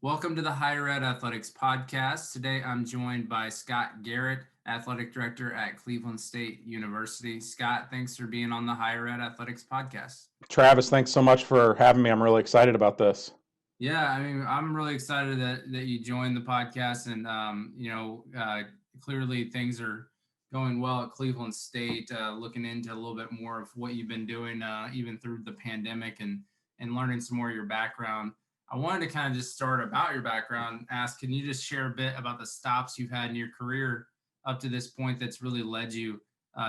Welcome to the Higher Ed Athletics Podcast. Today I'm joined by Scott Garrett, Athletic Director at Cleveland State University. Scott, thanks for being on the Higher Ed Athletics Podcast. Travis, thanks so much for having me. I'm really excited about this. Yeah, I'm really excited that you joined the podcast, and clearly things are going well at Cleveland State. Looking into a little bit more of what you've been doing, even through the pandemic, and learning some more of your background. I wanted to kind of just start about your background. Ask, can you just share a bit about the stops you've had in your career up to this point that's really led you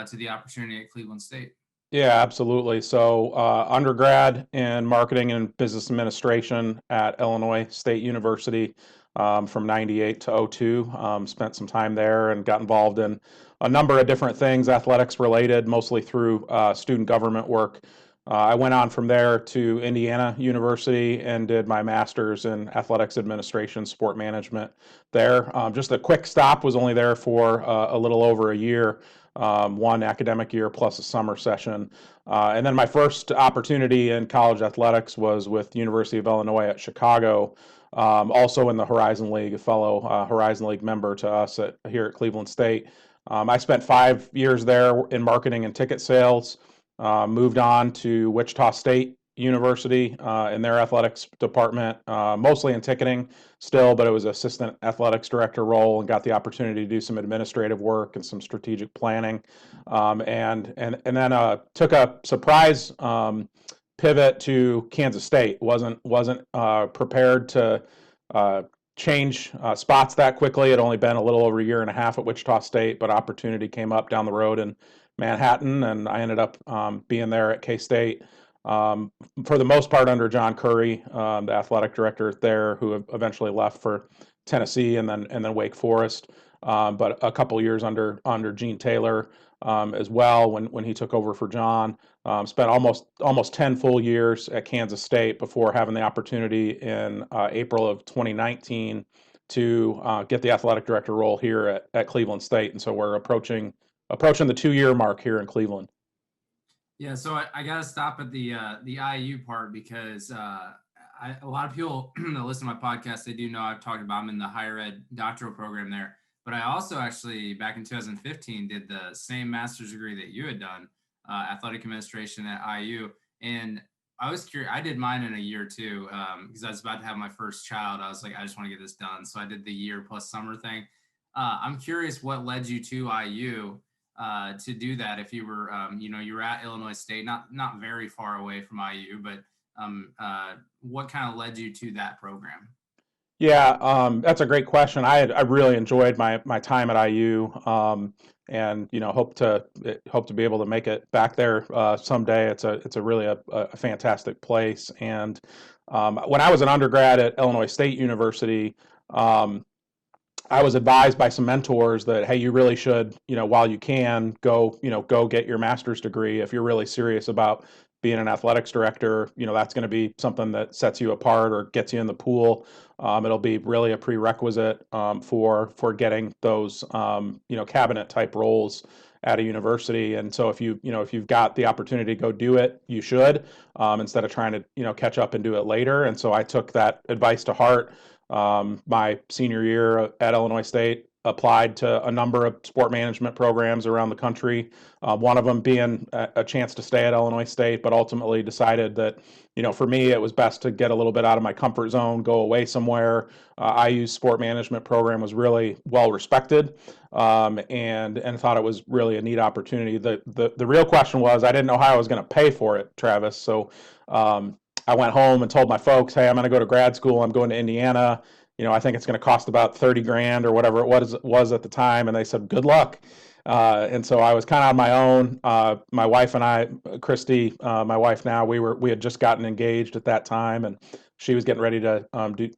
to the opportunity at Cleveland State? Yeah, absolutely. So, undergrad in marketing and business administration at Illinois State University from 98 to '02. Spent some time there and got involved in a number of different things, athletics related, mostly through student government work. I went on from there to Indiana University and did my master's in athletics administration, sport management there. Just a quick stop, was only there for a little over a year. One academic year plus a summer session. And then my first opportunity in college athletics was with University of Illinois at Chicago, also in the Horizon League, a fellow Horizon League member to us here at Cleveland State. I spent 5 years there in marketing and ticket sales, moved on to Wichita State University in their athletics department, mostly in ticketing still, but it was assistant athletics director role, and got the opportunity to do some administrative work and some strategic planning, and then took a surprise pivot to Kansas State. wasn't prepared to change spots that quickly. It had only been a little over a year and a half at Wichita State, but opportunity came up down the road in Manhattan, and I ended up being there at K-State for the most part under John Curry, the athletic director there, who eventually left for Tennessee and then Wake Forest. But a couple years under Gene Taylor as well when he took over for John. Spent almost 10 full years at Kansas State before having the opportunity in April of 2019 to get the athletic director role here at Cleveland State. And so we're approaching the 2-year mark here in Cleveland. Yeah, so I got to stop at the IU part because a lot of people that listen to my podcast, they do know I've talked about I'm in the higher ed doctoral program there. But I also actually back in 2015 did the same master's degree that you had done, athletic administration at IU, and I was curious. I did mine in a year too because I was about to have my first child. I was like, I just want to get this done, so I did the year plus summer thing. I'm curious what led you to IU to do that. If you were, you were at Illinois State, not very far away from IU, but what kind of led you to that program? Yeah, that's a great question. I really enjoyed my time at IU, and hope to be able to make it back there someday. It's a really a fantastic place. And when I was an undergrad at Illinois State University, I was advised by some mentors that, hey, you really should, while you can, go get your master's degree if you're really serious about being an athletics director. That's going to be something that sets you apart or gets you in the pool. It'll be really a prerequisite for getting those cabinet type roles at a university. And so if you've got the opportunity to go do it, you should, instead of trying to catch up and do it later. And so I took that advice to heart. My senior year at Illinois State, applied to a number of sport management programs around the country, one of them being a chance to stay at Illinois State, but ultimately decided that, for me, it was best to get a little bit out of my comfort zone, go away somewhere. IU's sport management program was really well respected, and thought it was really a neat opportunity. The real question was, I didn't know how I was going to pay for it, Travis. So I went home and told my folks, hey, I'm going to go to grad school. I'm going to Indiana. I think it's going to cost about 30 grand or whatever it was at the time. And they said, good luck. And so I was kind of on my own. My wife and I, Christy, my wife now, we had just gotten engaged at that time, and she was getting ready to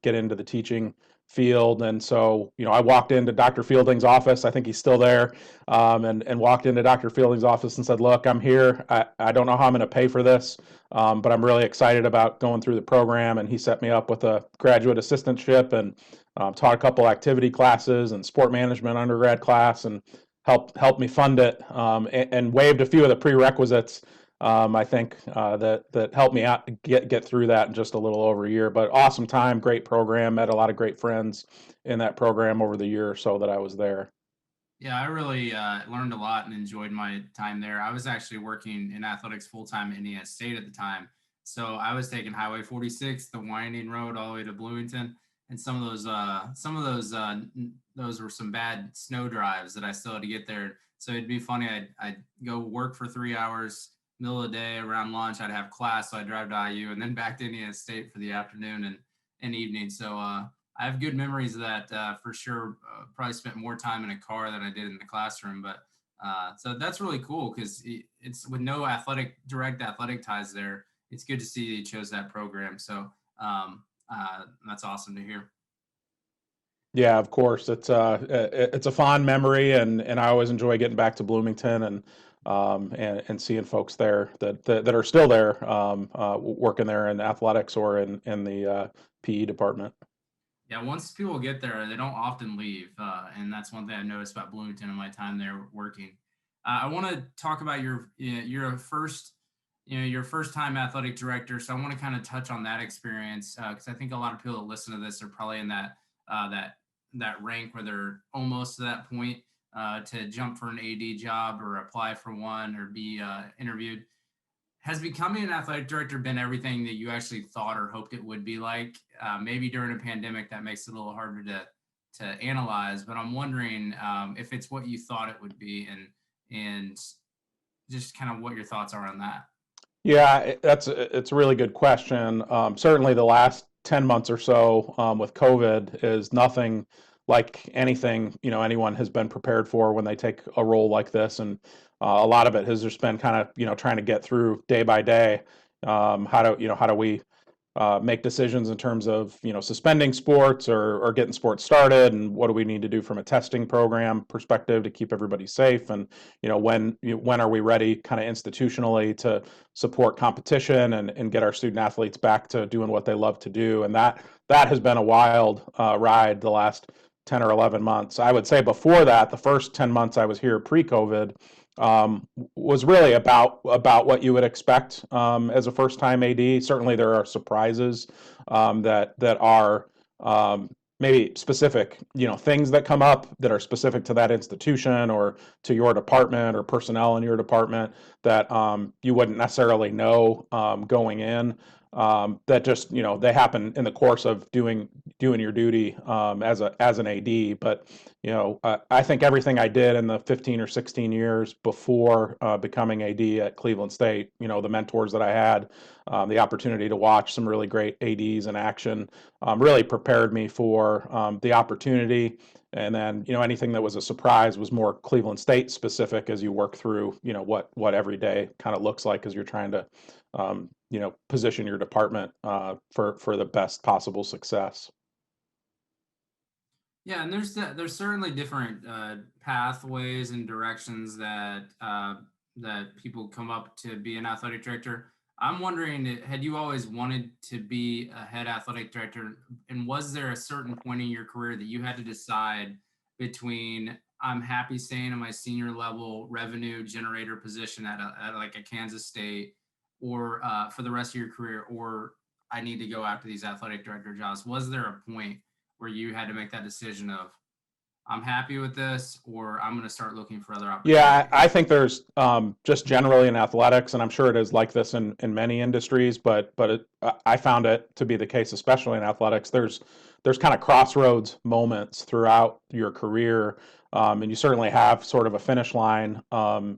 get into the teaching field. And so, I walked into Dr. Fielding's office. I think he's still there, and walked into Dr. Fielding's office and said, look, I'm here. I don't know how I'm going to pay for this, but I'm really excited about going through the program. And he set me up with a graduate assistantship and taught a couple activity classes and sport management undergrad class, and helped me fund it, and waived a few of the prerequisites I think that helped me out get through that in just a little over a year. But awesome time, great program. Met a lot of great friends in that program over the year or so that I was there. Yeah, I really learned a lot and enjoyed my time there. I was actually working in athletics full time in Indiana State at the time, so I was taking Highway 46, the winding road, all the way to Bloomington, and those were some bad snow drives that I still had to get there. So it'd be funny. I'd go work for 3 hours, middle of the day around lunch. I'd have class, so I'd drive to IU and then back to Indiana State for the afternoon and evening. So I have good memories of that for sure. Probably spent more time in a car than I did in the classroom, but so that's really cool because it's with no direct athletic ties there. It's good to see you chose that program. So that's awesome to hear. Yeah, of course. It's a fond memory, and I always enjoy getting back to Bloomington and seeing folks there that are still there, working there in athletics or in the PE department. Yeah, once people get there, they don't often leave, and that's one thing I noticed about Bloomington in my time there working. I want to talk about your first, your first time athletic director. So I want to kind of touch on that experience because I think a lot of people that listen to this are probably in that rank where they're almost to that point to jump for an AD job or apply for one or be interviewed. Has becoming an athletic director been everything that you actually thought or hoped it would be like? Maybe during a pandemic that makes it a little harder to analyze, but I'm wondering if it's what you thought it would be, and just kind of what your thoughts are on that. Yeah, it's a really good question. Certainly, the last 10 months or so with COVID is nothing like anything anyone has been prepared for when they take a role like this, and a lot of it has just been kind of trying to get through day by day. How do we make decisions in terms of suspending sports or getting sports started, and what do we need to do from a testing program perspective to keep everybody safe, and when are we ready kind of institutionally to support competition and get our student athletes back to doing what they love to do. And that has been a wild ride the last 10 or 11 months. I would say before that, the first 10 months I was here pre-COVID, was really about what you would expect as a first time AD. Certainly, there are surprises that are maybe specific, things that come up that are specific to that institution or to your department or personnel in your department that you wouldn't necessarily know going in. That just they happen in the course of doing your duty as an AD. But I think everything I did in the 15 or 16 years before becoming AD at Cleveland State, the mentors that I had, the opportunity to watch some really great ADs in action, really prepared me for the opportunity. And then, anything that was a surprise was more Cleveland State specific as you work through, what every day kind of looks like as you're trying to, position your department for the best possible success. Yeah, and there's certainly different pathways and directions that people come up to be an athletic director. I'm wondering, had you always wanted to be a head athletic director, and was there a certain point in your career that you had to decide between I'm happy staying in my senior level revenue generator position at like a Kansas State, or for the rest of your career, or I need to go after these athletic director jobs? Was there a point where you had to make that decision of I'm happy with this, or I'm going to start looking for other Yeah, opportunities? I think there's just generally in athletics, and I'm sure it is like this in many industries, I found it to be the case, especially in athletics. There's kind of crossroads moments throughout your career, and you certainly have sort of a finish line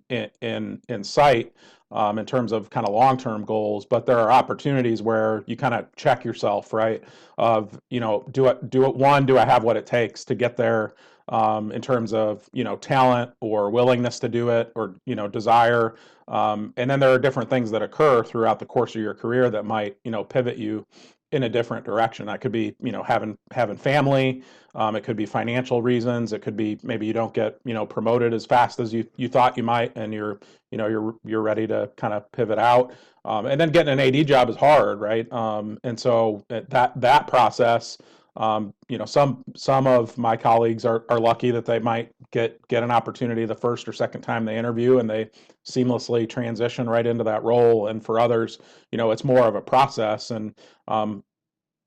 in sight in terms of kind of long-term goals. But there are opportunities where you kind of check yourself, right? Of do I have what it takes to get there? In terms of talent or willingness to do it or desire, and then there are different things that occur throughout the course of your career that might pivot you in a different direction. That could be having family, it could be financial reasons, it could be maybe you don't get promoted as fast as you thought you might, and you're ready to kind of pivot out. And then getting an AD job is hard, right? And so that process, some of my colleagues are lucky that they might get an opportunity the first or second time they interview, and they seamlessly transition right into that role. And for others, it's more of a process, and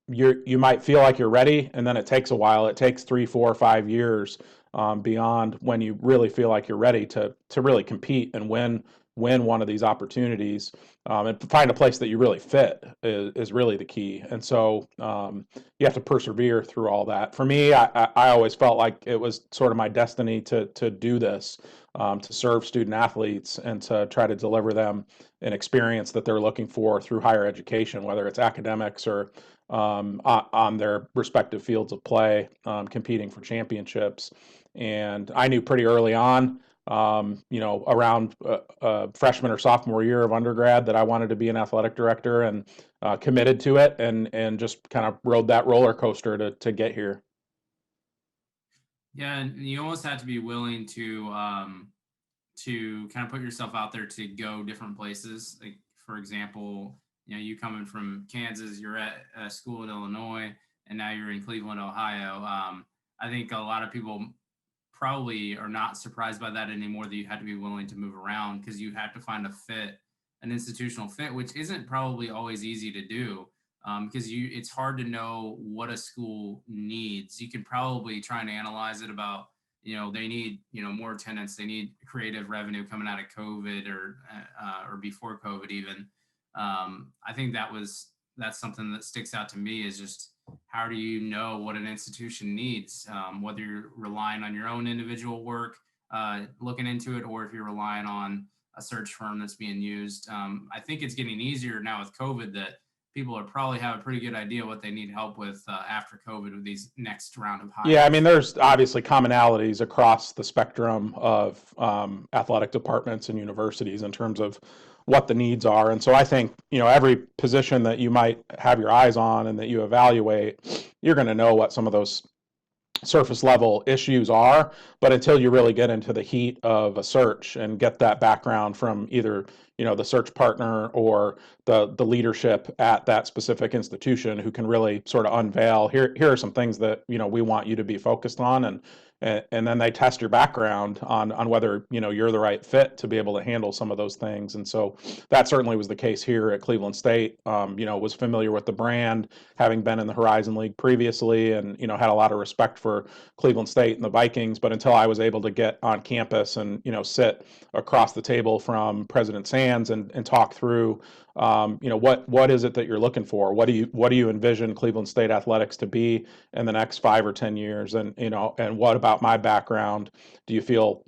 you might feel like you're ready, and then it takes a while. It takes 3, 4, 5 years beyond when you really feel like you're ready to really compete and win one of these opportunities, and find a place that you really fit is really the key. And so you have to persevere through all that. For me, I always felt like it was sort of my destiny to do this, to serve student athletes and to try to deliver them an experience that they're looking for through higher education, whether it's academics or on their respective fields of play, competing for championships. And I knew pretty early on, around freshman or sophomore year of undergrad, that I wanted to be an athletic director, and committed to it, and just kind of rode that roller coaster to get here. Yeah, and you almost have to be willing to kind of put yourself out there to go different places. Like for example, you coming from Kansas, you're at a school in Illinois, and now you're in Cleveland, Ohio. I think a lot of people probably are not surprised by that anymore, that you had to be willing to move around because you have to find a fit, an institutional fit, which isn't probably always easy to do, because it's hard to know what a school needs. You could probably try and analyze it about, they need, more attendance, they need creative revenue coming out of COVID, or before COVID even. I think that's something that sticks out to me, is just how do you know what an institution needs, whether you're relying on your own individual work, looking into it, or if you're relying on a search firm that's being used. I think it's getting easier now with COVID, that people are probably have a pretty good idea what they need help with after COVID with these next round of Yeah, I hires. mean, there's obviously commonalities across the spectrum of athletic departments and universities in terms of what the needs are. And so I think, every position that you might have your eyes on and that you evaluate, you're going to know what some of those surface level issues are. But until you really get into the heat of a search and get that background from either the search partner or the leadership at that specific institution, who can really sort of unveil, here are some things that we want you to be focused on, and then they test your background on whether you're the right fit to be able to handle some of those things. And so that certainly was the case here at Cleveland State. Was familiar with the brand, having been in the Horizon League previously, and had a lot of respect for Cleveland State and the Vikings. But until I was able to get on campus and sit across the table from President Sands and talk through, what is it that you're looking for? What do you envision Cleveland State athletics to be in the next 5 or 10 years? And what about my background do you feel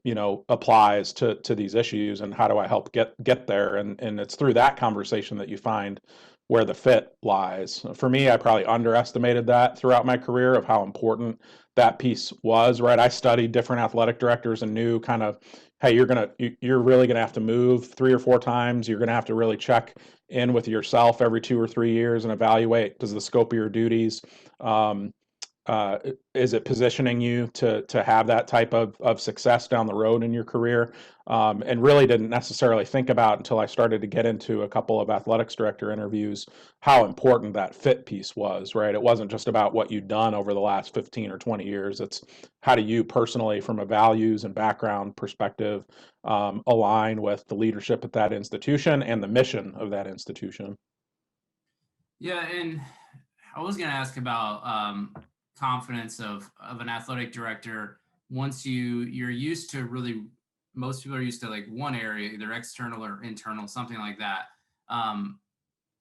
applies to these issues, and how do I help get there? And it's through that conversation that you find where the fit lies. For me, I probably underestimated that throughout my career, of how important that piece was, right? I studied different athletic directors and knew kind of, hey, you're really gonna have to move 3 or 4 times. You're gonna have to really check in with yourself every 2 or 3 years and evaluate, does the scope of your duties, um, is it positioning you to have that type of success down the road in your career? And really didn't necessarily think about, until I started to get into a couple of athletics director interviews, how important that fit piece was, right? It wasn't just about what you'd done over the last 15 or 20 years. It's how do you personally, from a values and background perspective, align with the leadership at that institution and the mission of that institution. Yeah, and I was going to ask about confidence of an athletic director. Once you're used to really, most people are used to like one area, either external or internal, something like that. Um,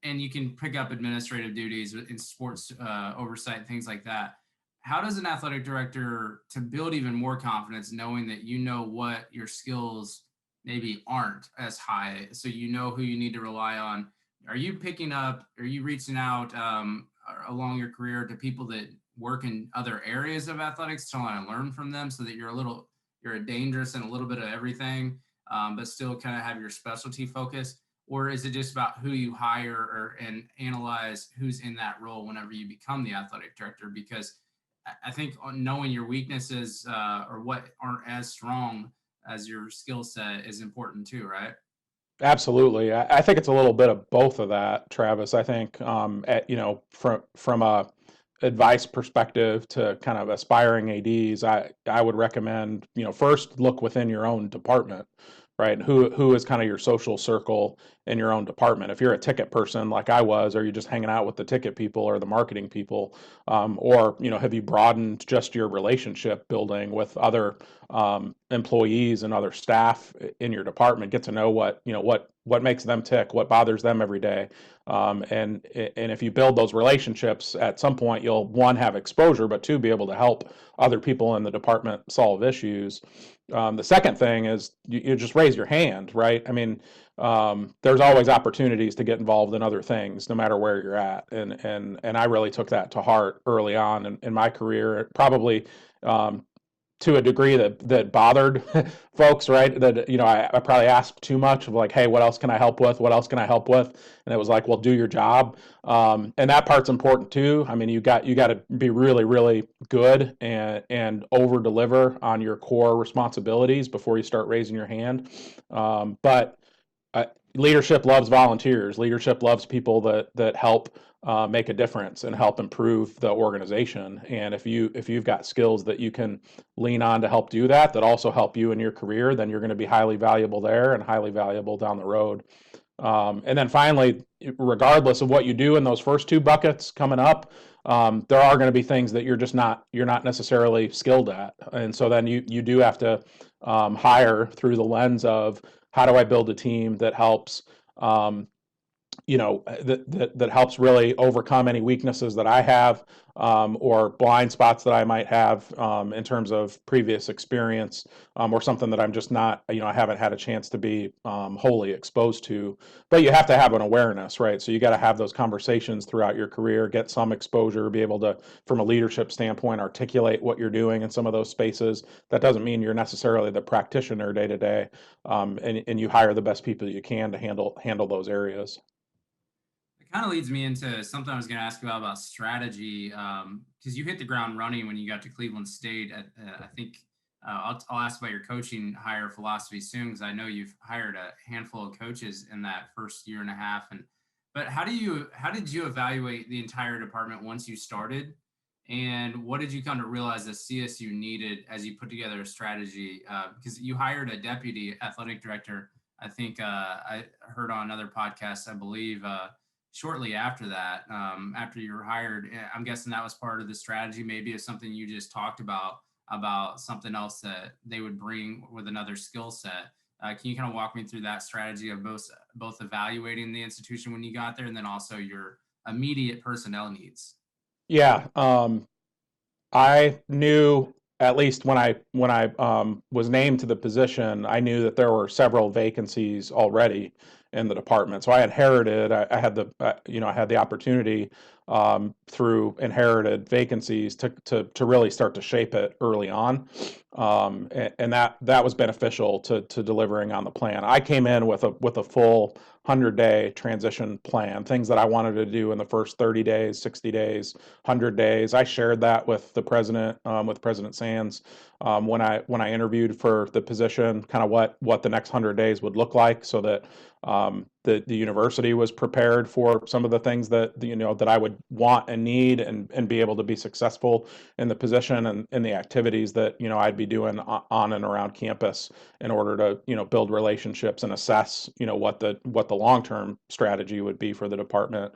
and you can pick up administrative duties in sports oversight, things like that. How does an athletic director, to build even more confidence, knowing that what your skills maybe aren't as high, so who you need to rely on? Are you picking up? Are you reaching out along your career to people that work in other areas of athletics to want to learn from them, so that you're a dangerous in a little bit of everything, but still kind of have your specialty focus? Or is it just about who you hire, and analyze who's in that role whenever you become the athletic director? Because I think knowing your weaknesses, or what aren't as strong as your skill set, is important too, right? Absolutely. I think it's a little bit of both of that, Travis. I think, from a advice perspective to kind of aspiring ADs, I would recommend, first look within your own department, right? Who is kind of your social circle in your own department? If you're a ticket person like I was, are you just hanging out with the ticket people or the marketing people, or have you broadened just your relationship building with other employees and other staff in your department? Get to know what makes them tick, what bothers them every day. And if you build those relationships, at some point you'll, one, have exposure, but two, be able to help other people in the department solve issues. The second thing is you just raise your hand, right? I mean, there's always opportunities to get involved in other things, no matter where you're at. And I really took that to heart early on in my career. It probably, to a degree that bothered folks, right? That, I probably asked too much of, like, hey, what else can I help with? What else can I help with? And it was like, well, do your job. And that part's important too. I mean, you got to be really, really good and over deliver on your core responsibilities before you start raising your hand. But leadership loves volunteers. Leadership loves people that help make a difference and help improve the organization. And if you've got skills that you can lean on to help do that also help you in your career, then you're going to be highly valuable there and highly valuable down the road. And then finally, regardless of what you do in those first two buckets coming up, there are going to be things that you're not necessarily skilled at. And so then you do have to hire through the lens of, how do I build a team that helps, that helps really overcome any weaknesses that I have, or blind spots that I might have, in terms of previous experience, or something that I'm just not, I haven't had a chance to be wholly exposed to. But you have to have an awareness, right? So you got to have those conversations throughout your career, get some exposure, be able to, from a leadership standpoint, articulate what you're doing in some of those spaces. That doesn't mean you're necessarily the practitioner day to day, and you hire the best people you can to handle those areas. It kind of leads me into something I was going to ask you about strategy, because you hit the ground running when you got to Cleveland State. I think I'll ask about your coaching hire philosophy soon, because I know you've hired a handful of coaches in that first year and a half. But how did you evaluate the entire department once you started, and what did you kind of realize that CSU needed as you put together a strategy? Because you hired a deputy athletic director. I think I heard on another podcast, I believe, shortly after that, after you were hired. I'm guessing that was part of the strategy. Maybe it's something you just talked about something else that they would bring with another skill set. Can you kind of walk me through that strategy of both evaluating the institution when you got there, and then also your immediate personnel needs? Yeah, I knew, at least when I was named to the position, I knew that there were several vacancies already in the department. So I inherited. I had I had the opportunity, through inherited vacancies to really start to shape it early on, and that was beneficial to delivering on the plan. I came in with a full 100-day transition plan, things that I wanted to do in the first 30 days, 60 days, 100 days. I shared that with the president, with President Sands, when I interviewed for the position, kind of what the next 100 days would look like, so that the university was prepared for some of the things that that I would want and need, and be able to be successful in the position, and the activities that I'd be doing on and around campus, in order to build relationships and assess what the long-term strategy would be for the department.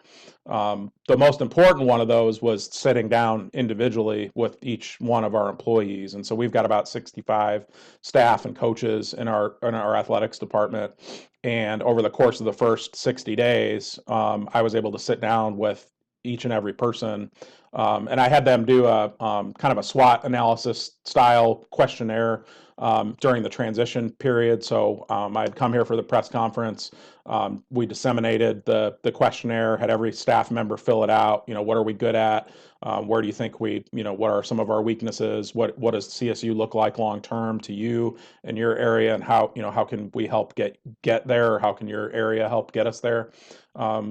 The most important one of those was sitting down individually with each one of our employees, and so we've got about 65 staff and coaches in our athletics department. And over the course of the first 60 days, I was able to sit down with each and every person, and I had them do a kind of a SWOT analysis style questionnaire, during the transition period. So I'd come here for the press conference. We disseminated the questionnaire, had every staff member fill it out. What are we good at? Where do you think what are some of our weaknesses? What does CSU look like long term to you in your area, and how can we help get there? Or how can your area help get us there?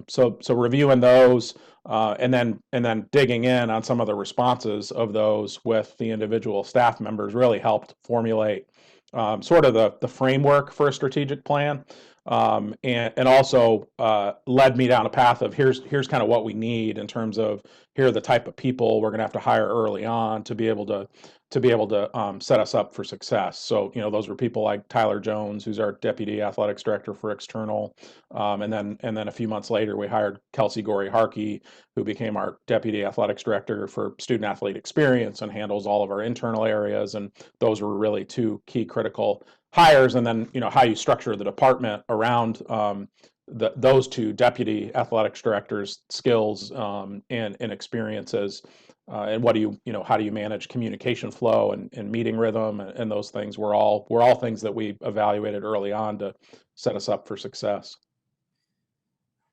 So reviewing those, and then digging in on some of the responses of those with the individual staff members really helped formulate, sort of the framework for a strategic plan. and also led me down a path of here's kind of what we need in terms of here are the type of people we're going to have to hire early on to be able to set us up for success. So those were people like Tyler Jones, who's our deputy athletics director for external, and then a few months later we hired Kelsey Gorey Harkey, who became our deputy athletics director for student athlete experience and handles all of our internal areas. And those were really two key critical hires. And then how you structure the department around those two deputy athletics directors' skills and experiences, and how do you manage communication flow and meeting rhythm and those things were all things that we evaluated early on to set us up for success.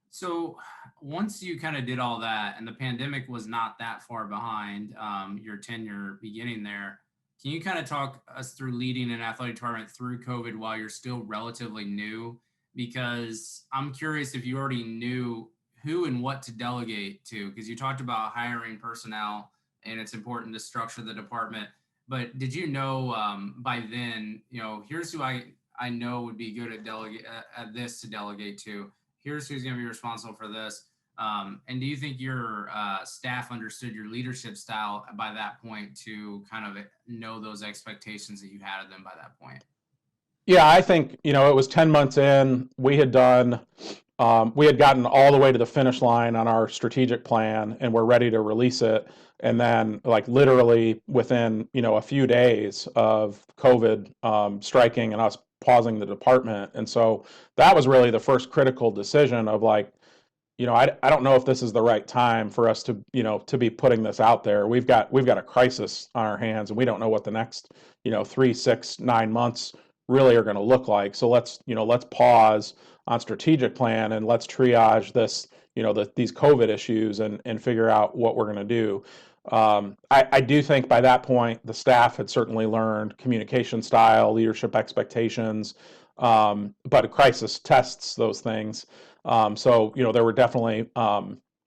So once you kind of did all that and the pandemic was not that far behind your tenure beginning there, can you kind of talk us through leading an athletic department through COVID while you're still relatively new? Because I'm curious if you already knew who and what to delegate to, because you talked about hiring personnel and it's important to structure the department. But did you know by then, here's who I know would be good at delegate at this to delegate to. Here's who's going to be responsible for this. And do you think your staff understood your leadership style by that point to kind of know those expectations that you had of them by that point? Yeah, I think it was 10 months in. We had gotten all the way to the finish line on our strategic plan, and we're ready to release it. And then, like literally within a few days of COVID striking and us pausing the department, and so that was really the first critical decision of like, I don't know if this is the right time for us to, to be putting this out there. We've got a crisis on our hands, and we don't know what the next, 3, 6, 9 months really are going to look like. So let's pause on strategic plan and let's triage this, these COVID issues and figure out what we're going to do. I do think by that point the staff had certainly learned communication style, leadership expectations, but a crisis tests those things. So there were definitely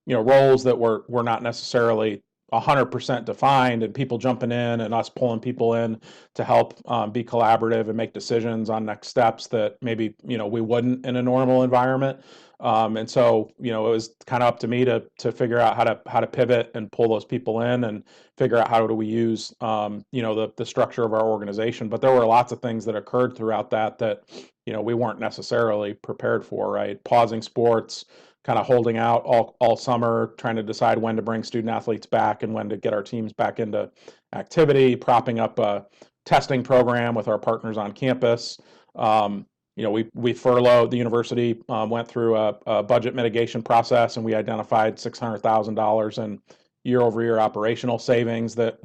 roles that were not necessarily 100% defined, and people jumping in and us pulling people in to help be collaborative and make decisions on next steps that maybe we wouldn't in a normal environment. And so it was kind of up to me to figure out how to pivot and pull those people in and figure out how do we use the structure of our organization. But there were lots of things that occurred throughout that we weren't necessarily prepared for, right? Pausing sports, kind of holding out all summer, trying to decide when to bring student athletes back and when to get our teams back into activity, propping up a testing program with our partners on campus. We furloughed, the university went through a budget mitigation process, and we identified $600,000 in year-over-year operational savings that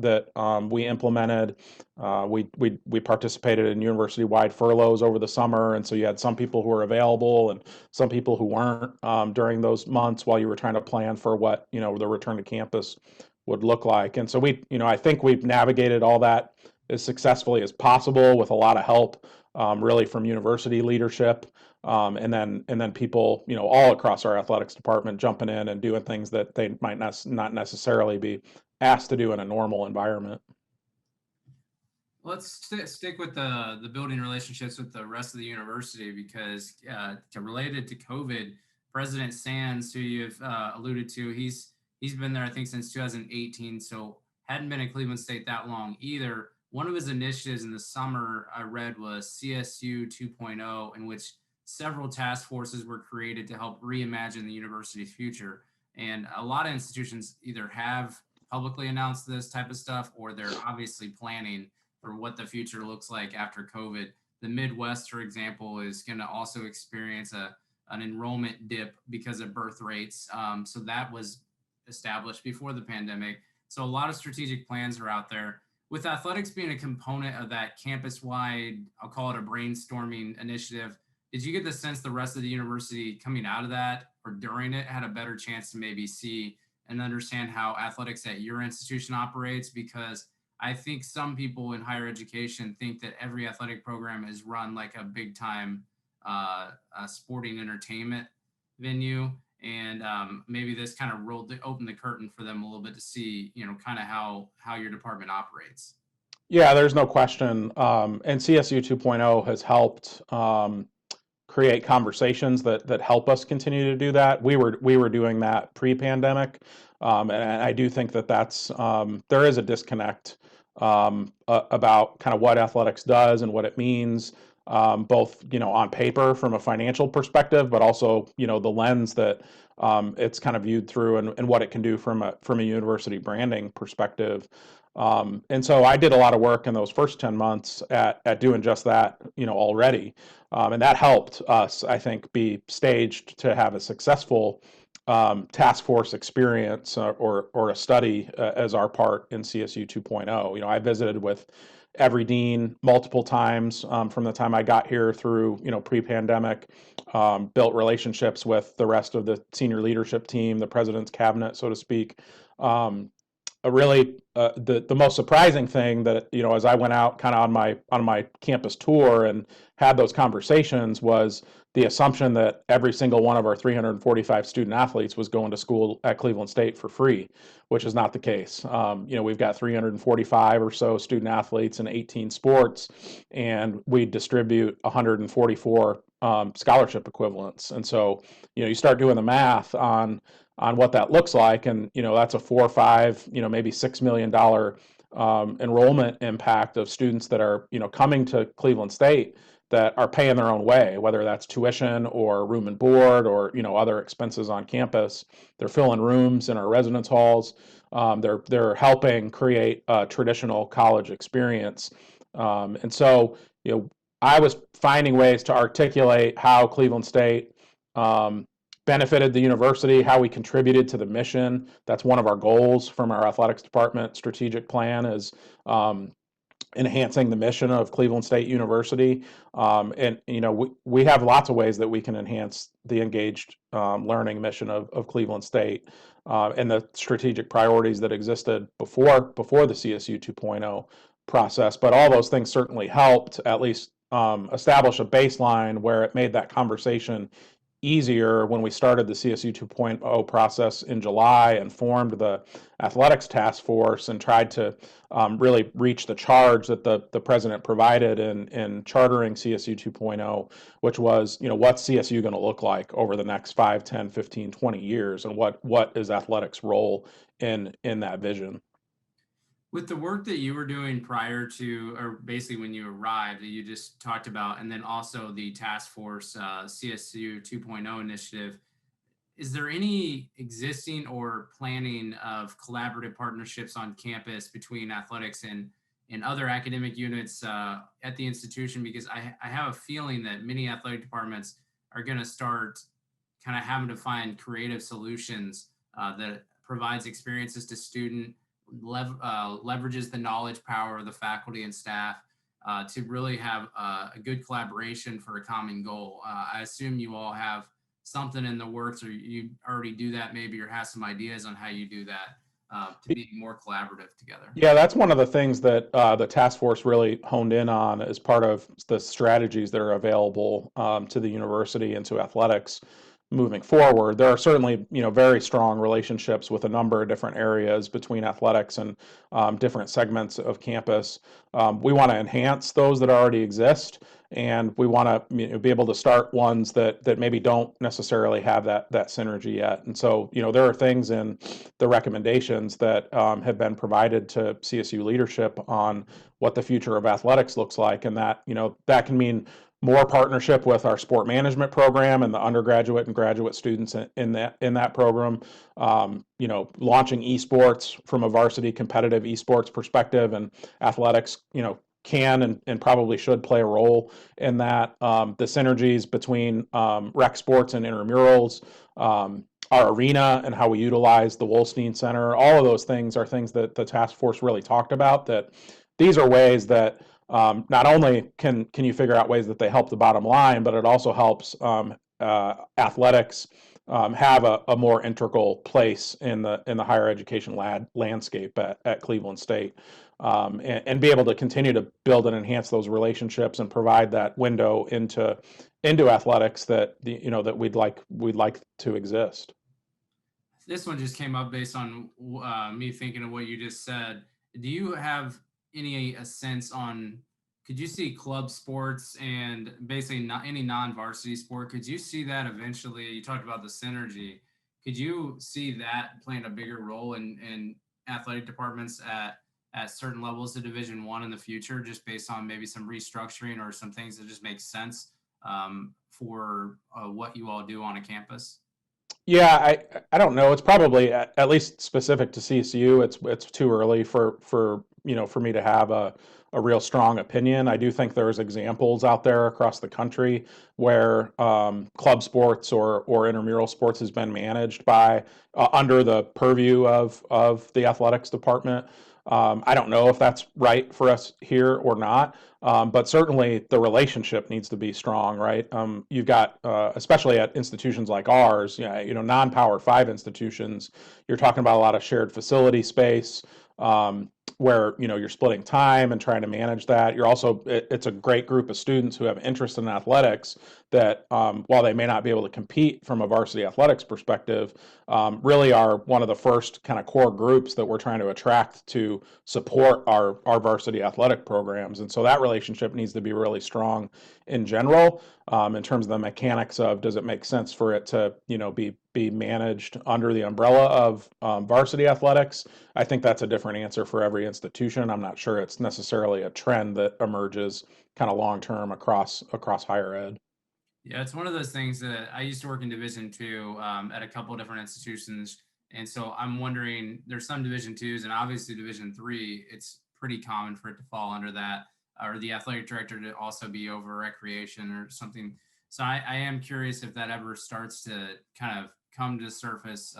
we implemented. We participated in university-wide furloughs over the summer, and so you had some people who were available and some people who weren't during those months while you were trying to plan for what the return to campus would look like. And so I think we've navigated all that as successfully as possible with a lot of help, really from university leadership. And then people, all across our athletics department jumping in and doing things that they might not necessarily be asked to do in a normal environment. Let's stick with the building relationships with the rest of the university because related to COVID, President Sands, who you've alluded to, he's been there I think since 2018, so hadn't been at Cleveland State that long either. One of his initiatives in the summer I read was CSU 2.0, in which several task forces were created to help reimagine the university's future. And a lot of institutions either have publicly announced this type of stuff or they're obviously planning for what the future looks like after COVID. The Midwest, for example, is going to also experience an enrollment dip because of birth rates. So that was established before the pandemic. So a lot of strategic plans are out there. With athletics being a component of that campus-wide, I'll call it a brainstorming initiative, did you get the sense the rest of the university coming out of that or during it had a better chance to maybe see and understand how athletics at your institution operates? Because I think some people in higher education think that every athletic program is run like a big time sporting entertainment venue. And maybe this kind of opened the curtain for them a little bit to see, kind of how your department operates. Yeah, there's no question. And CSU 2.0 has helped create conversations that help us continue to do that. We were doing that pre-pandemic, and I do think that's there is a disconnect about kind of what athletics does and what it means, both on paper from a financial perspective, but also the lens that it's kind of viewed through, and what it can do from a university branding perspective. And so I did a lot of work in those first 10 months at doing just that, already. And that helped us, I think, be staged to have a successful task force experience, or a study, as our part in CSU 2.0. I visited with every dean multiple times, from the time I got here through pre-pandemic, built relationships with the rest of the senior leadership team, the president's cabinet, so to speak. A really the most surprising thing that as I went out kind of on my campus tour and had those conversations, was the assumption that every single one of our 345 student athletes was going to school at Cleveland State for free, which is not the case. We've got 345 or so student athletes in 18 sports, and we distribute 144 scholarship equivalents. And so you start doing the math on what that looks like, and that's a 4 or 5, maybe $6 million enrollment impact of students that are coming to Cleveland State, that are paying their own way, whether that's tuition or room and board, or other expenses on campus. They're filling rooms in our residence halls. They're helping create a traditional college experience. And so I was finding ways to articulate how Cleveland State benefited the university, how we contributed to the mission. That's one of our goals from our athletics department strategic plan, is enhancing the mission of Cleveland State University. And we have lots of ways that we can enhance the engaged learning mission of Cleveland State, and the strategic priorities that existed before the CSU 2.0 process. But all those things certainly helped at least establish a baseline where it made that conversation easier when we started the CSU 2.0 process in July, and formed the athletics task force, and tried to really reach the charge that the president provided in chartering CSU 2.0, which was, what's CSU going to look like over the next 5, 10, 15, 20 years, and what is athletics' role in that vision. With the work that you were doing prior to, or basically when you arrived, that you just talked about, and then also the task force CSU 2.0 initiative, is there any existing or planning of collaborative partnerships on campus between athletics and other academic units at the institution? Because I have a feeling that many athletic departments are going to start kind of having to find creative solutions that provides experiences to student, leverages the knowledge power of the faculty and staff to really have a good collaboration for a common goal. I assume you all have something in the works, or you already do that maybe, or have some ideas on how you do that to be more collaborative together. Yeah, that's one of the things that the task force really honed in on as part of the strategies that are available to the university and to athletics moving forward. There are certainly, very strong relationships with a number of different areas between athletics and different segments of campus. We want to enhance those that already exist, and we want to be able to start ones that maybe don't necessarily have that synergy yet. And so, there are things in the recommendations that have been provided to CSU leadership on what the future of athletics looks like, and that can mean more partnership with our sport management program and the undergraduate and graduate students in that program. Launching esports from a varsity competitive esports perspective, and athletics, can and probably should play a role in that. The synergies between rec sports and intramurals, our arena and how we utilize the Wolstein Center, all of those things are things that the task force really talked about. That these are ways that not only can you figure out ways that they help the bottom line, but it also helps athletics have a more integral place in the higher education landscape at Cleveland State, and be able to continue to build and enhance those relationships and provide that window into athletics that that we'd like to exist. This one just came up based on me thinking of what you just said. Do you have any a sense on, could you see club sports and basically not any non-varsity sport? Could you see that eventually? You talked about the synergy. Could you see that playing a bigger role in athletic departments at certain levels of Division One in the future, just based on maybe some restructuring or some things that just make sense for what you all do on a campus? Yeah, I don't know. It's probably at least specific to CSU. It's too early for for me to have a real strong opinion. I do think there's examples out there across the country where club sports or intramural sports has been managed by under the purview of the athletics department. I don't know if that's right for us here or not, but certainly the relationship needs to be strong, right? You've got, especially at institutions like ours, non-Power Five institutions, you're talking about a lot of shared facility space, where you're splitting time and trying to manage that. It's a great group of students who have interest in athletics that, while they may not be able to compete from a varsity athletics perspective, really are one of the first kind of core groups that we're trying to attract to support our varsity athletic programs. And so that relationship needs to be really strong in general, in terms of the mechanics of, does it make sense for it to be managed under the umbrella of varsity athletics? I think that's a different answer for every institution. I'm not sure it's necessarily a trend that emerges kind of long term across higher ed. Yeah, it's one of those things that I used to work in Division Two at a couple of different institutions, and so I'm wondering. There's some Division Twos, and obviously Division Three. It's pretty common for it to fall under that, or the athletic director to also be over recreation or something. So I am curious if that ever starts to kind of come to the surface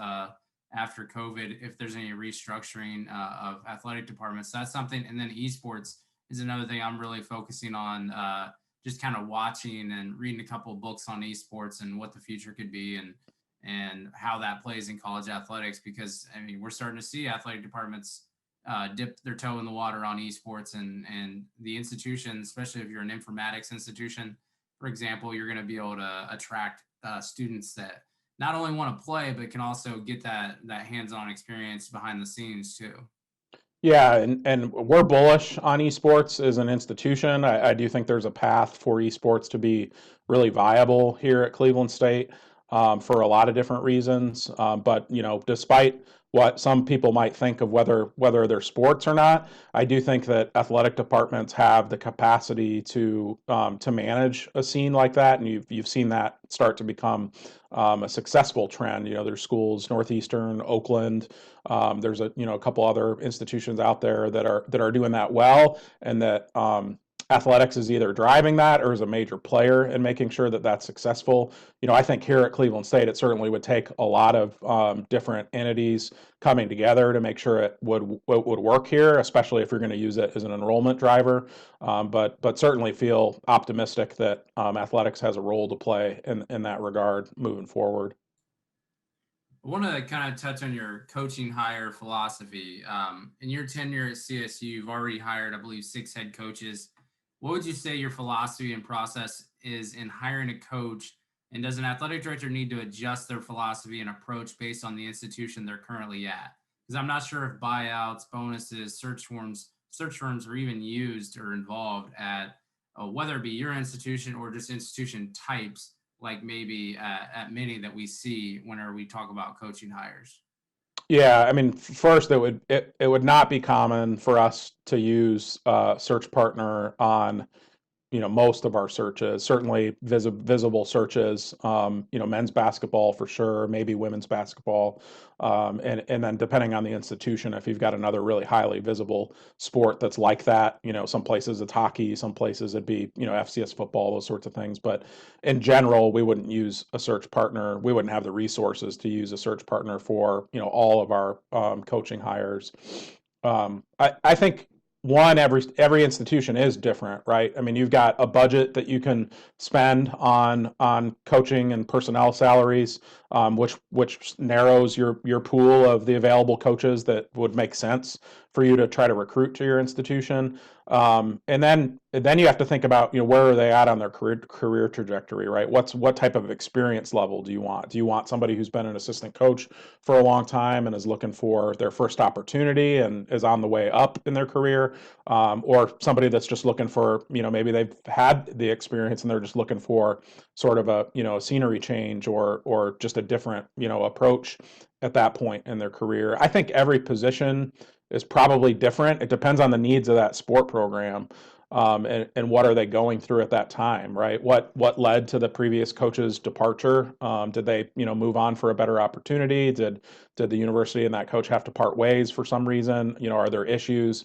after COVID, if there's any restructuring of athletic departments. That's something, and then esports is another thing I'm really focusing on. Just kind of watching and reading a couple of books on esports and what the future could be, and how that plays in college athletics, because I mean we're starting to see athletic departments dip their toe in the water on esports, and the institution, especially if you're an informatics institution, for example, you're going to be able to attract students that not only want to play but can also get that hands-on experience behind the scenes too. Yeah, and we're bullish on esports as an institution. I do think there's a path for esports to be really viable here at Cleveland State, for a lot of different reasons. But despite what some people might think of whether they're sports or not, I do think that athletic departments have the capacity to manage a scene like that, and you've seen that start to become a successful trend. There's schools, Northeastern, Oakland. There's a couple other institutions out there that are doing that well, and that athletics is either driving that or is a major player in making sure that that's successful. I think here at Cleveland State, it certainly would take a lot of different entities coming together to make sure it would work here, especially if you're going to use it as an enrollment driver. But certainly feel optimistic that athletics has a role to play in that regard moving forward. I want to kind of touch on your coaching hire philosophy. In your tenure at CSU, you've already hired, I believe, 6 head coaches. What would you say your philosophy and process is in hiring a coach? And does an athletic director need to adjust their philosophy and approach based on the institution they're currently at? Because I'm not sure if buyouts, bonuses, search firms are even used or involved at whether it be your institution or just institution types, like maybe at many that we see whenever we talk about coaching hires. Yeah, I mean, first it would not be common for us to use a search partner on most of our searches. Certainly visible searches, men's basketball for sure, maybe women's basketball, and then depending on the institution, if you've got another really highly visible sport that's like that, some places it's hockey, some places it'd be FCS football, those sorts of things. But in general, we wouldn't use a search partner. We wouldn't have the resources to use a search partner for all of our coaching hires. I think every institution is different, right? I mean, you've got a budget that you can spend on coaching and personnel salaries, which narrows your pool of the available coaches that would make sense for you to try to recruit to your institution. And then then you have to think about, where are they at on their career trajectory, right? What type of experience level do you want? Do you want somebody who's been an assistant coach for a long time and is looking for their first opportunity and is on the way up in their career, or somebody that's just looking for, maybe they've had the experience and they're just looking for sort of a scenery change or just a different, approach at that point in their career. I think every position is probably different. It depends on the needs of that sport program, and what are they going through at that time, right? What led to the previous coach's departure? Did they, move on for a better opportunity? Did the university and that coach have to part ways for some reason? Are there issues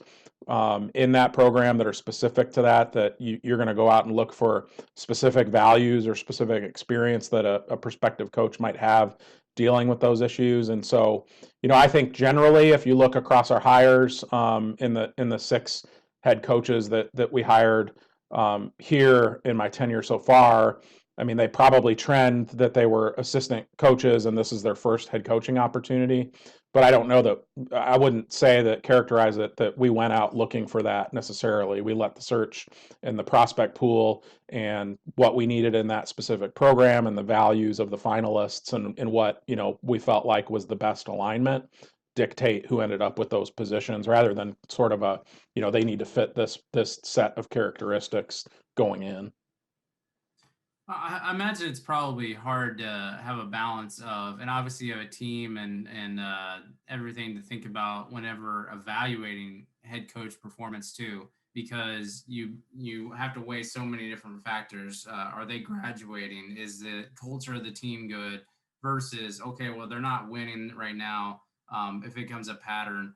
in that program that are specific to that you're going to go out and look for specific values or specific experience that a prospective coach might have dealing with those issues? And so, I think generally, if you look across our hires, in the 6 head coaches that we hired here in my tenure so far, I mean, they probably trend that they were assistant coaches and this is their first head coaching opportunity. But I don't know that I wouldn't say that characterize it that we went out looking for that necessarily. We let the search and the prospect pool and what we needed in that specific program and the values of the finalists and what, we felt like was the best alignment dictate who ended up with those positions rather than sort of they need to fit this set of characteristics going in. I imagine it's probably hard to have a balance of, and obviously you have a team and everything to think about whenever evaluating head coach performance too, because you have to weigh so many different factors. Are they graduating? Is the culture of the team good? Versus, okay, well they're not winning right now. If it becomes a pattern,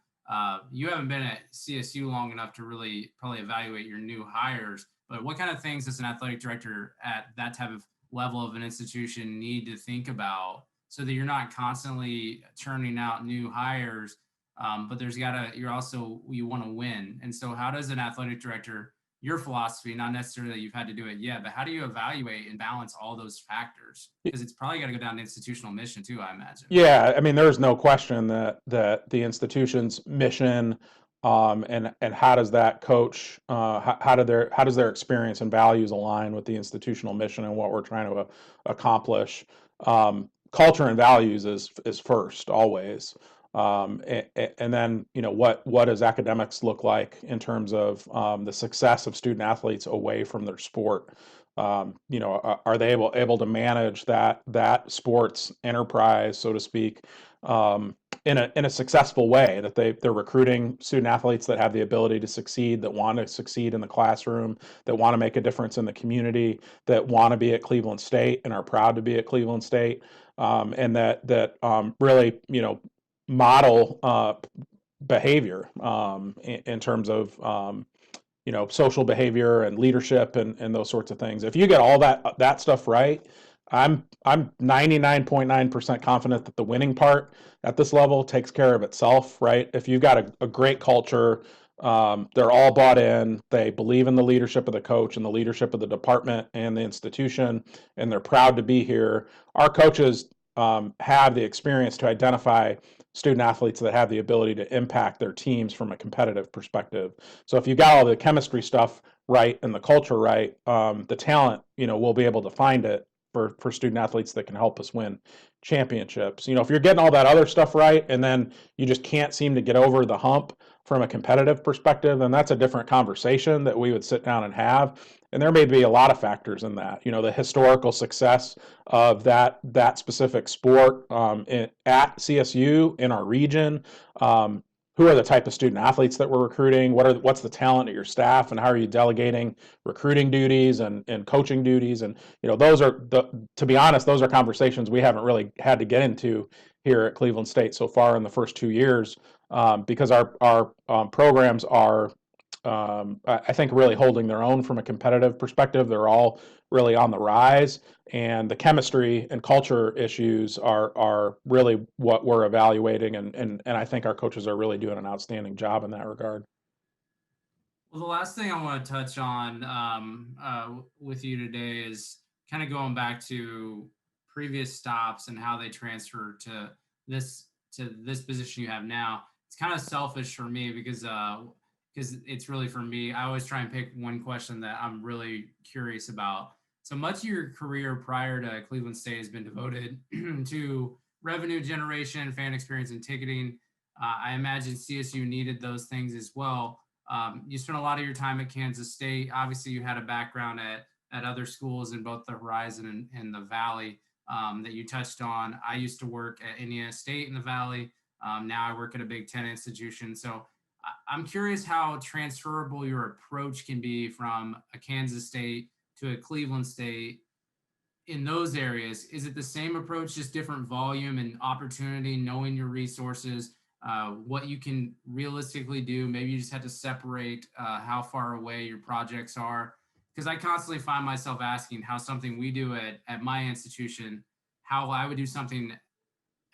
you haven't been at CSU long enough to really probably evaluate your new hires, but what kind of things does an athletic director at that type of level of an institution need to think about so that you're not constantly churning out new hires, but you want to win. And so how does an athletic director, your philosophy, not necessarily that you've had to do it yet, but how do you evaluate and balance all those factors? Because it's probably got to go down to institutional mission too, I imagine. Yeah, I mean, there's no question that the institution's mission, and how does that coach, how does their experience and values align with the institutional mission and what we're trying to accomplish? Culture and values is first always, and then what does academics look like in terms of the success of student athletes away from their sport? Are they able to manage that sports enterprise, so to speak, in a successful way, that they're recruiting student athletes that have the ability to succeed, that want to succeed in the classroom, that want to make a difference in the community, that want to be at Cleveland State and are proud to be at Cleveland State, and that really model behavior, in terms of social behavior and leadership and those sorts of things. If you get all that stuff right, I'm 99.9% confident that the winning part at this level takes care of itself, right? If you've got a great culture, they're all bought in, they believe in the leadership of the coach and the leadership of the department and the institution, and they're proud to be here. Our coaches have the experience to identify student athletes that have the ability to impact their teams from a competitive perspective. So if you got all the chemistry stuff right and the culture right, the talent, we'll be able to find it for student athletes that can help us win championships. If you're getting all that other stuff right and then you just can't seem to get over the hump from a competitive perspective, then that's a different conversation that we would sit down and have. And there may be a lot of factors in that. The historical success of that specific sport, at CSU in our region. Who are the type of student athletes that we're recruiting? What's the talent of your staff, and how are you delegating recruiting duties and coaching duties? And those are to be honest, those are conversations we haven't really had to get into here at Cleveland State so far in the first 2 years, because our programs are, I think, really holding their own from a competitive perspective. They're all really on the rise, and the chemistry and culture issues are really what we're evaluating, and I think our coaches are really doing an outstanding job in that regard. Well, the last thing I want to touch on with you today is kind of going back to previous stops and how they transfer this this position you have now. It's kind of selfish for me because because it's really for me. I always try and pick one question that I'm really curious about. So much of your career prior to Cleveland State has been devoted to revenue generation, fan experience, and ticketing. I imagine CSU needed those things as well. You spent a lot of your time at Kansas State. Obviously, you had a background at other schools in both the Horizon and the Valley that you touched on. I used to work at Indiana State in the Valley. Now I work at a Big Ten institution. So I'm curious how transferable your approach can be from a Kansas State to a Cleveland State in those areas. Is it the same approach, just different volume and opportunity, knowing your resources, what you can realistically do? Maybe you just had to separate how far away your projects are. Because I constantly find myself asking how something we do at my institution, how I would do something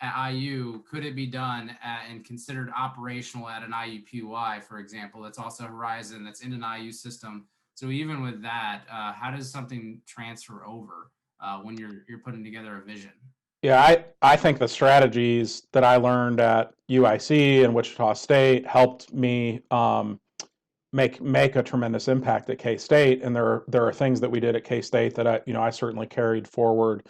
at IU, could it be done and considered operational at an IUPUI, for example, that's also Horizon, that's in an IU system. So even with that, how does something transfer over when you're putting together a vision? Yeah, I think the strategies that I learned at UIC and Wichita State helped me make a tremendous impact at K State. And there are things that we did at K State that I certainly carried forward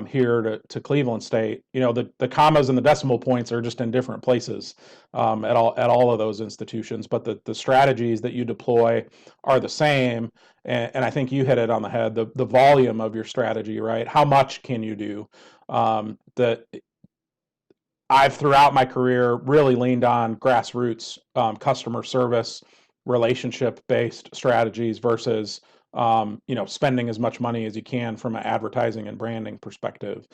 here to Cleveland State. The commas and the decimal points are just in different places at all of those institutions, but the strategies that you deploy are the same. And I think you hit it on the head. The volume of your strategy, right? How much can you do? That I've throughout my career really leaned on grassroots customer service, relationship based strategies versus spending as much money as you can from an advertising and branding perspective.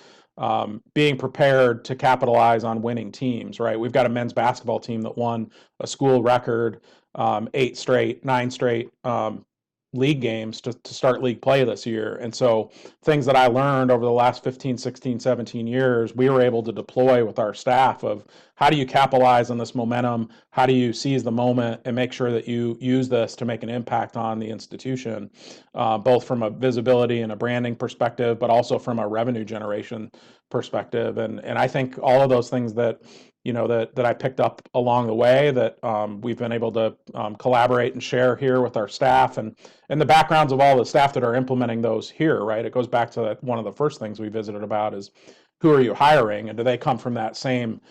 Being prepared to capitalize on winning teams, right? We've got a men's basketball team that won a school record 9 straight league games to start league play this year. And so things that I learned over the last 15, 16, 17 years, we were able to deploy with our staff of how do you capitalize on this momentum? How do you seize the moment and make sure that you use this to make an impact on the institution, both from a visibility and a branding perspective, but also from a revenue generation perspective. And I think all of those things that that I picked up along the way that we've been able to collaborate and share here with our staff and the backgrounds of all the staff that are implementing those here, right? It goes back to one of the first things we visited about is who are you hiring, and do they come from that same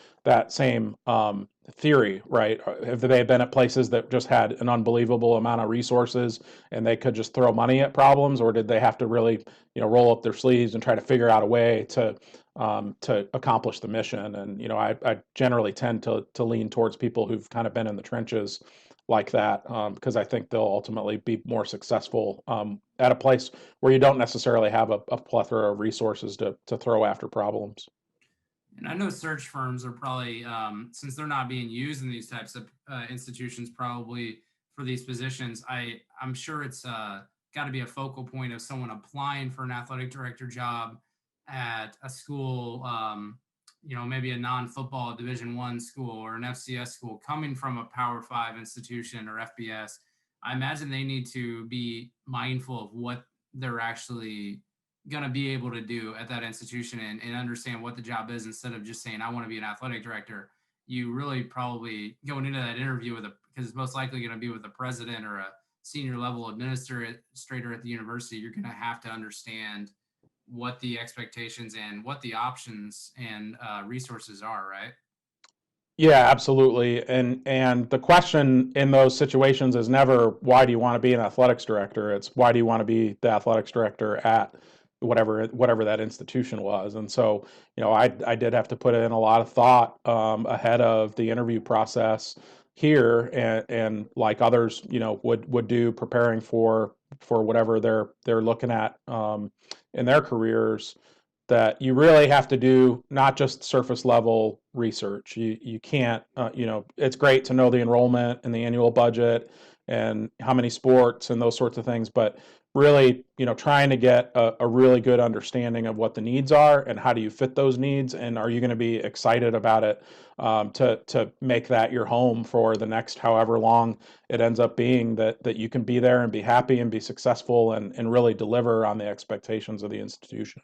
theory, right? Have they been at places that just had an unbelievable amount of resources and they could just throw money at problems, or did they have to really roll up their sleeves and try to figure out a way to accomplish the mission? And I generally tend to lean towards people who've kind of been in the trenches like that, because I think they'll ultimately be more successful at a place where you don't necessarily have a plethora of resources to throw after problems. And I know search firms are probably, since they're not being used in these types of institutions, probably for these positions. I'm sure it's got to be a focal point of someone applying for an athletic director job at a school, maybe a non-football Division I school or an FCS school, coming from a Power Five institution or FBS. I imagine they need to be mindful of what they're actually going to be able to do at that institution and understand what the job is, instead of just saying, I want to be an athletic director. You really probably going into that interview because it's most likely going to be with a president or a senior level administrator at the university. You're going to have to understand what the expectations and what the options and resources are, right? Yeah, absolutely. And the question in those situations is never why do you want to be an athletics director? It's why do you want to be the athletics director at whatever that institution was. And so, I did have to put in a lot of thought ahead of the interview process here, and like others, would do preparing for whatever they're looking at in their careers, that you really have to do not just surface level research. You can't, it's great to know the enrollment and the annual budget and how many sports and those sorts of things, but really, trying to get a really good understanding of what the needs are and how do you fit those needs, and are you going to be excited about it to make that your home for the next however long it ends up being, that you can be there and be happy and be successful and really deliver on the expectations of the institution.